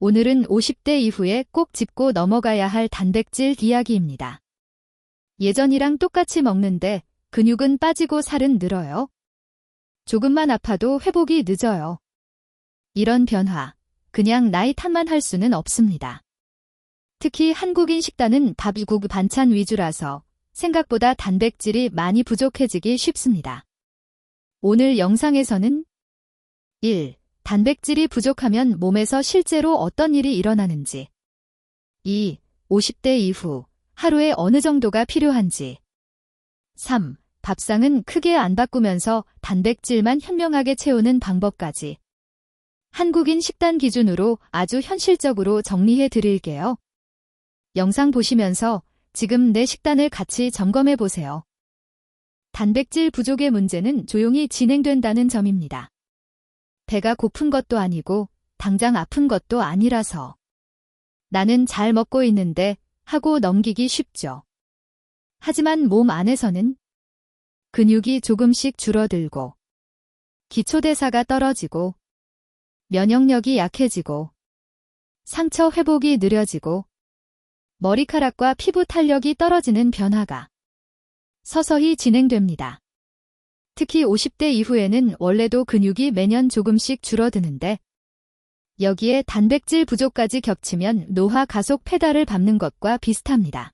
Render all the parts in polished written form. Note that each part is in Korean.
오늘은 50대 이후에 꼭 짚고 넘어가야 할 단백질 이야기입니다. 예전이랑 똑같이 먹는데 근육은 빠지고 살은 늘어요. 조금만 아파도 회복이 늦어요. 이런 변화, 그냥 나이 탓만 할 수는 없습니다. 특히 한국인 식단은 밥, 국, 반찬 위주라서 생각보다 단백질이 많이 부족해지기 쉽습니다. 오늘 영상에서는 1. 단백질이 부족하면 몸에서 실제로 어떤 일이 일어나는지 2. 50대 이후 하루에 어느 정도가 필요한지 3. 밥상은 크게 안 바꾸면서 단백질만 현명하게 채우는 방법까지 한국인 식단 기준으로 아주 현실적으로 정리해 드릴게요. 영상 보시면서 지금 내 식단을 같이 점검해 보세요. 단백질 부족의 문제는 조용히 진행된다는 점입니다. 배가 고픈 것도 아니고 당장 아픈 것도 아니라서 나는 잘 먹고 있는데 하고 넘기기 쉽죠. 하지만 몸 안에서는 근육이 조금씩 줄어들고 기초대사가 떨어지고 면역력이 약해지고 상처 회복이 느려지고 머리카락과 피부 탄력이 떨어지는 변화가 서서히 진행됩니다. 특히 50대 이후에는 원래도 근육이 매년 조금씩 줄어드는데 여기에 단백질 부족까지 겹치면 노화 가속 페달을 밟는 것과 비슷합니다.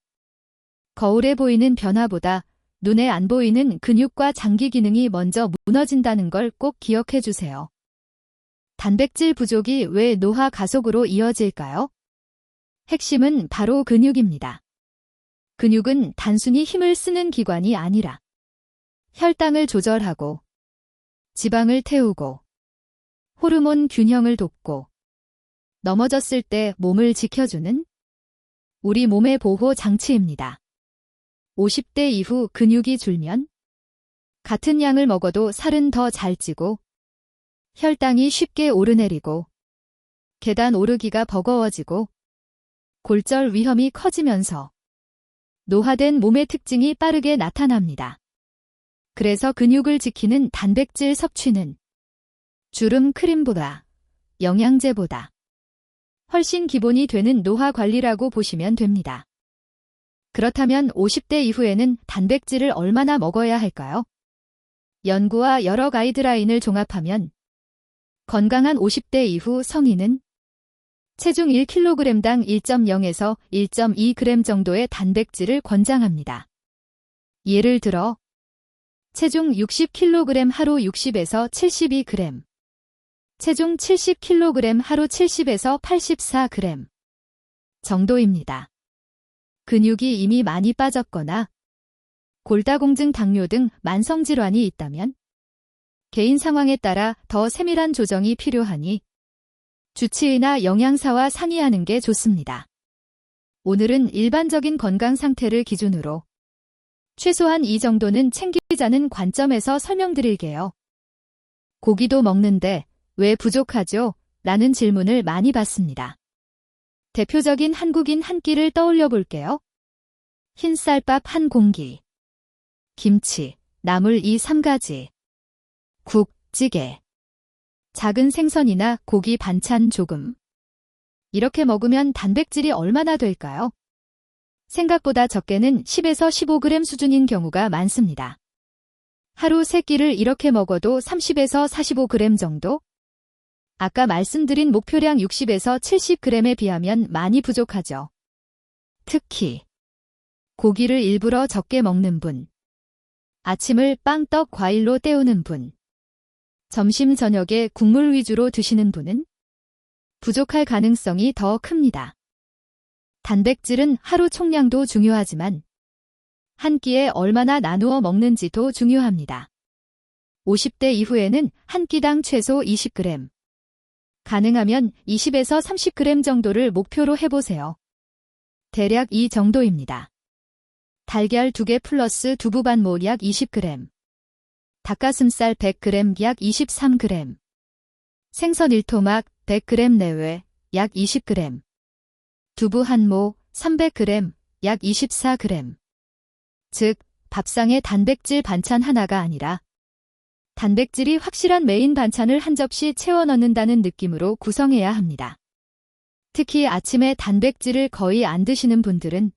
거울에 보이는 변화보다 눈에 안 보이는 근육과 장기 기능이 먼저 무너진다는 걸 꼭 기억해 주세요. 단백질 부족이 왜 노화 가속으로 이어질까요? 핵심은 바로 근육입니다. 근육은 단순히 힘을 쓰는 기관이 아니라 혈당을 조절하고 지방을 태우고 호르몬 균형을 돕고 넘어졌을 때 몸을 지켜주는 우리 몸의 보호 장치입니다. 50대 이후 근육이 줄면 같은 양을 먹어도 살은 더 잘 찌고 혈당이 쉽게 오르내리고 계단 오르기가 버거워지고 골절 위험이 커지면서 노화된 몸의 특징이 빠르게 나타납니다. 그래서 근육을 지키는 단백질 섭취는 주름 크림보다 영양제보다 훨씬 기본이 되는 노화 관리라고 보시면 됩니다. 그렇다면 50대 이후에는 단백질을 얼마나 먹어야 할까요? 연구와 여러 가이드라인을 종합하면 건강한 50대 이후 성인은 체중 1kg당 1.0에서 1.2g 정도의 단백질을 권장합니다. 예를 들어 체중 60kg 하루 60에서 72g, 체중 70kg 하루 70에서 84g 정도입니다. 근육이 이미 많이 빠졌거나 골다공증, 당뇨 등 만성질환이 있다면 개인 상황에 따라 더 세밀한 조정이 필요하니 주치의나 영양사와 상의하는 게 좋습니다. 오늘은 일반적인 건강 상태를 기준으로 최소한 이 정도는 챙기자는 관점에서 설명드릴게요. 고기도 먹는데 왜 부족하죠? 라는 질문을 많이 받습니다. 대표적인 한국인 한 끼를 떠올려 볼게요. 흰쌀밥 한 공기, 김치, 나물 2-3가지, 국, 찌개, 작은 생선이나 고기 반찬 조금. 이렇게 먹으면 단백질이 얼마나 될까요? 생각보다 적게는 10에서 15g 수준인 경우가 많습니다. 하루 3끼를 이렇게 먹어도 30에서 45g 정도? 아까 말씀드린 목표량 60에서 70g에 비하면 많이 부족하죠. 특히 고기를 일부러 적게 먹는 분, 아침을 빵, 떡, 과일로 때우는 분, 점심, 저녁에 국물 위주로 드시는 분은 부족할 가능성이 더 큽니다. 단백질은 하루 총량도 중요하지만 한 끼에 얼마나 나누어 먹는지도 중요합니다. 50대 이후에는 한 끼당 최소 20g, 가능하면 20에서 30g 정도를 목표로 해보세요. 대략 이 정도입니다. 달걀 2개 플러스 두부 반모 약 20g, 닭가슴살 100g 약 23g, 생선 1토막 100g 내외 약 20g, 두부 한 모 300g 약 24g. 즉, 밥상에 단백질 반찬 하나가 아니라 단백질이 확실한 메인 반찬을 한 접시 채워 넣는다는 느낌으로 구성해야 합니다. 특히 아침에 단백질을 거의 안 드시는 분들은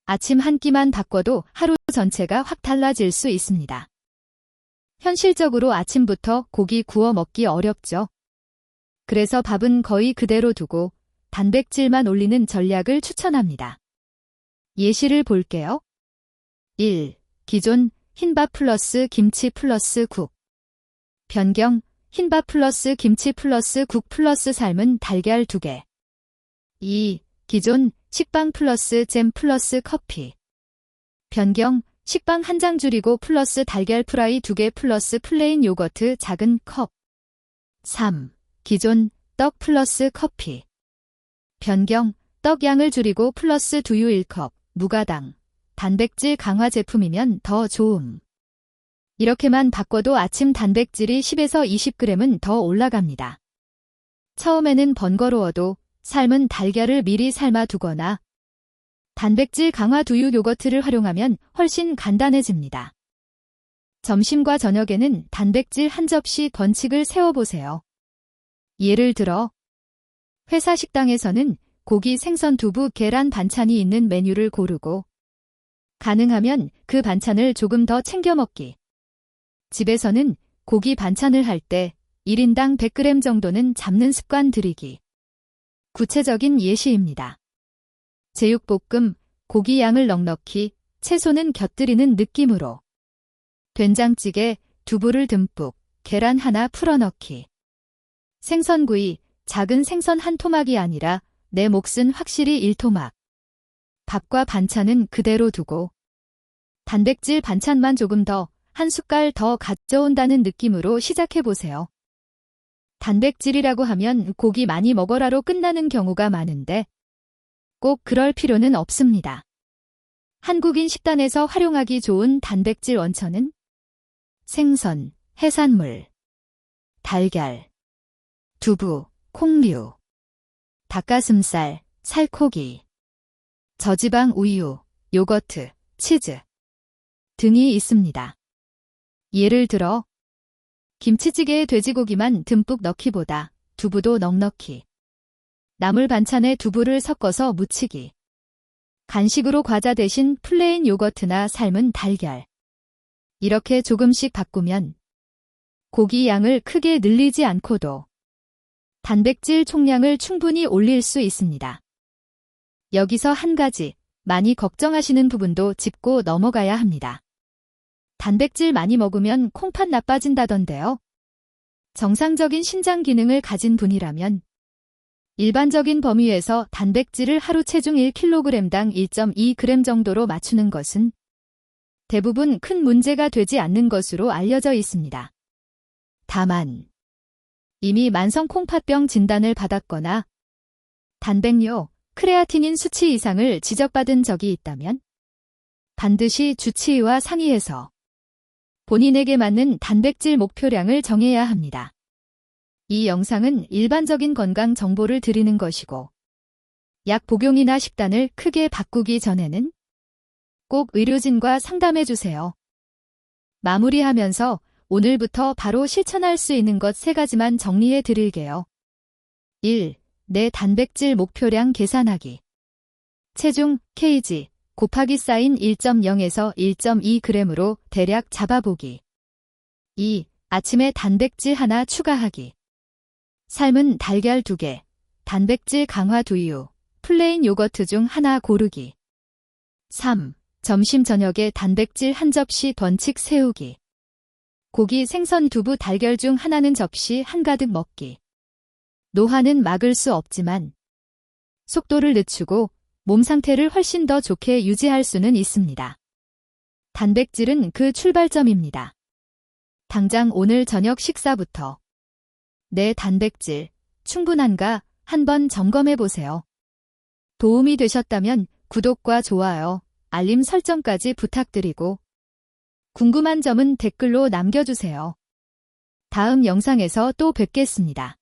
아침 한 끼만 바꿔도 하루 전체가 확 달라질 수 있습니다. 현실적으로 아침부터 고기 구워 먹기 어렵죠. 그래서 밥은 거의 그대로 두고 단백질만 올리는 전략을 추천합니다. 예시를 볼게요. 1. 기존 흰밥 플러스 김치 플러스 국. 변경 흰밥 플러스 김치 플러스 국 플러스 삶은 달걀 2개. 2. 기존 식빵 플러스 잼 플러스 커피. 변경 식빵 한 장 줄이고 플러스 달걀 프라이 2개 플러스 플레인 요거트 작은 컵. 3. 기존 떡 플러스 커피. 변경 떡 양을 줄이고 플러스 두유 1컵, 무가당, 단백질 강화 제품이면 더 좋음. 이렇게만 바꿔도 아침 단백질이 10에서 20g은 더 올라갑니다. 처음에는 번거로워도 삶은 달걀을 미리 삶아 두거나 단백질 강화 두유 요거트를 활용하면 훨씬 간단해집니다. 점심과 저녁에는 단백질 한 접시 번칙을 세워보세요. 예를 들어 회사 식당에서는 고기, 생선, 두부, 계란 반찬이 있는 메뉴를 고르고 가능하면 그 반찬을 조금 더 챙겨 먹기. 집에서는 고기 반찬을 할 때 1인당 100g 정도는 잡는 습관 들이기. 구체적인 예시입니다. 제육볶음, 고기 양을 넉넉히, 채소는 곁들이는 느낌으로. 된장찌개, 두부를 듬뿍, 계란 하나 풀어넣기. 생선구이, 작은 생선 한 토막이 아니라 내 몫은 확실히 1토막. 밥과 반찬은 그대로 두고 단백질 반찬만 조금 더, 한 숟갈 더 가져온다는 느낌으로 시작해보세요. 단백질이라고 하면 고기 많이 먹어라로 끝나는 경우가 많은데 꼭 그럴 필요는 없습니다. 한국인 식단에서 활용하기 좋은 단백질 원천은 생선, 해산물, 달걀, 두부, 콩류, 닭가슴살, 살코기, 저지방 우유, 요거트, 치즈 등이 있습니다. 예를 들어 김치찌개에 돼지고기만 듬뿍 넣기보다 두부도 넉넉히, 나물 반찬에 두부를 섞어서 무치기, 간식으로 과자 대신 플레인 요거트나 삶은 달걀. 이렇게 조금씩 바꾸면 고기 양을 크게 늘리지 않고도 단백질 총량을 충분히 올릴 수 있습니다. 여기서 한 가지 많이 걱정하시는 부분도 짚고 넘어가야 합니다. 단백질 많이 먹으면 콩팥 나빠진다던데요. 정상적인 신장 기능을 가진 분이라면 일반적인 범위에서 단백질을 하루 체중 1kg당 1.2g 정도로 맞추는 것은 대부분 큰 문제가 되지 않는 것으로 알려져 있습니다. 다만 이미 만성 콩팥병 진단을 받았거나 단백뇨, 크레아티닌 수치 이상을 지적받은 적이 있다면 반드시 주치의와 상의해서 본인에게 맞는 단백질 목표량을 정해야 합니다. 이 영상은 일반적인 건강 정보를 드리는 것이고 약 복용이나 식단을 크게 바꾸기 전에는 꼭 의료진과 상담해 주세요. 마무리하면서 오늘부터 바로 실천할 수 있는 것 3가지만 정리해 드릴게요. 1. 내 단백질 목표량 계산하기. 체중 kg 곱하기 사인 1.0에서 1.2g으로 대략 잡아보기. 2. 아침에 단백질 하나 추가하기. 삶은 달걀 2개, 단백질 강화 두유, 플레인 요거트 중 하나 고르기. 3. 점심 저녁에 단백질 한 접시 번칙 세우기. 고기, 생선, 두부, 달걀 중 하나는 접시 한가득 먹기. 노화는 막을 수 없지만 속도를 늦추고 몸 상태를 훨씬 더 좋게 유지할 수는 있습니다. 단백질은 그 출발점입니다. 당장 오늘 저녁 식사부터 내 단백질 충분한가 한번 점검해 보세요. 도움이 되셨다면 구독과 좋아요, 알림 설정까지 부탁드리고 궁금한 점은 댓글로 남겨주세요. 다음 영상에서 또 뵙겠습니다.